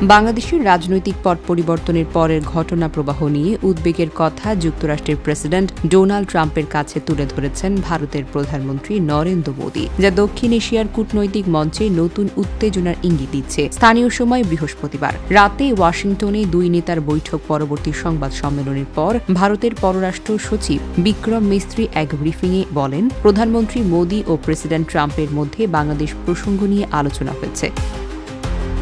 বাংলাদেশের রাজনৈতিক পট পরিবর্তনের পরের ঘটনা প্রবাহ নিয়ে উদ্বেগের কথা যুক্তরাষ্ট্রের প্রেসিডেন্ট ডোনাল্ড ট্রাম্পের কাছে তুলে ধরেছেন ভারতের প্রধানমন্ত্রী নরেন্দ্র মোদি, যা দক্ষিণ এশিয়ার কূটনৈতিক মঞ্চে নতুন উত্তেজনার ইঙ্গিত দিচ্ছে। স্থানীয় সময় বৃহস্পতিবার রাতে ওয়াশিংটনে দুই নেতার বৈঠক পরবর্তী সংবাদ সম্মেলনের পর ভারতের পররাষ্ট্র সচিব বিক্রম মিস্ত্রি এক ব্রিফিংয়ে বলেন, প্রধানমন্ত্রী মোদি ও প্রেসিডেন্ট ট্রাম্পের মধ্যে বাংলাদেশ প্রসঙ্গ নিয়ে আলোচনা হয়েছে।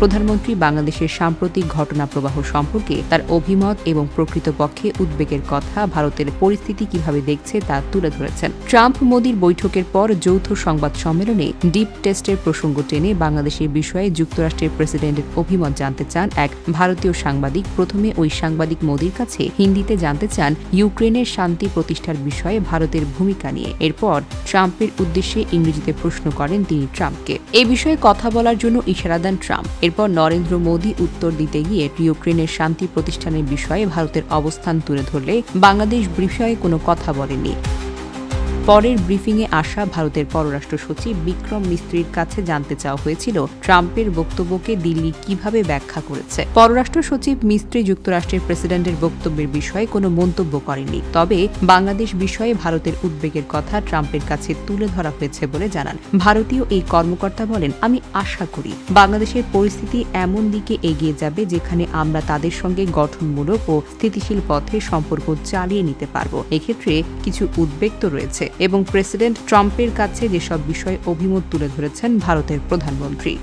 প্রধানমন্ত্রী বাংলাদেশের সাম্প্রতিক ঘটনা প্রবাহ সম্পর্কে তার অভিমত এবং প্রকৃতপক্ষে উদ্বেগের কথা ভারতের পরিস্থিতি কিভাবে দেখছে তা তুলে ধরেছেন। ট্রাম্প মোদির বৈঠকের পর যৌথ সংবাদ সম্মেলনে ডিপ টেস্টের প্রসঙ্গ টেনে বাংলাদেশের বিষয়ে যুক্তরাষ্ট্রের প্রেসিডেন্টের অভিমত জানতে চান এক ভারতীয় সাংবাদিক। প্রথমে ওই সাংবাদিক মোদির কাছে হিন্দিতে জানতে চান ইউক্রেনের শান্তি প্রতিষ্ঠার বিষয়ে ভারতের ভূমিকা নিয়ে। এরপর ট্রাম্পের উদ্দেশ্যে ইংরেজিতে প্রশ্ন করেন তিনি ট্রাম্পকে। এই বিষয়ে কথা বলার জন্য ইশারা দেন ট্রাম্প। এরপর নরেন্দ্র মোদি উত্তর দিতে গিয়ে ইউক্রেনের শান্তি প্রতিষ্ঠানের বিষয়ে ভারতের অবস্থান তুলে ধরলে বাংলাদেশ বিষয়ে কোনো কথা বলেনি। পরের ব্রিফিংয়ে আসা ভারতের পররাষ্ট্র সচিব বিক্রম মিস্ত্রির কাছে জানতে চাওয়া হয়েছিল ট্রাম্পের বক্তব্যকে দিল্লি কিভাবে ব্যাখ্যা করেছে। পররাষ্ট্র সচিব মিস্ত্রি যুক্তরাষ্ট্রের প্রেসিডেন্টের বক্তব্যের বিষয়ে কোনো মন্তব্য করেননি, তবে বাংলাদেশ বিষয়ে ভারতের উদ্বেগের কথা ট্রাম্পের কাছে তুলে ধরা হয়েছে বলে জানান। ভারতীয় এই কর্মকর্তা বলেন, আমি আশা করি বাংলাদেশের পরিস্থিতি এমন দিকে এগিয়ে যাবে যেখানে আমরা তাদের সঙ্গে গঠনমূলক ও স্থিতিশীল পথে সম্পর্ক চালিয়ে নিতে পারব। এক্ষেত্রে কিছু উদ্বেগ তো রয়েছে এবং প্রেসিডেন্ট ট্রাম্পের কাছে যেসব বিষয়ে অভিমত তুলে ধরেছেন ভারতের প্রধানমন্ত্রী।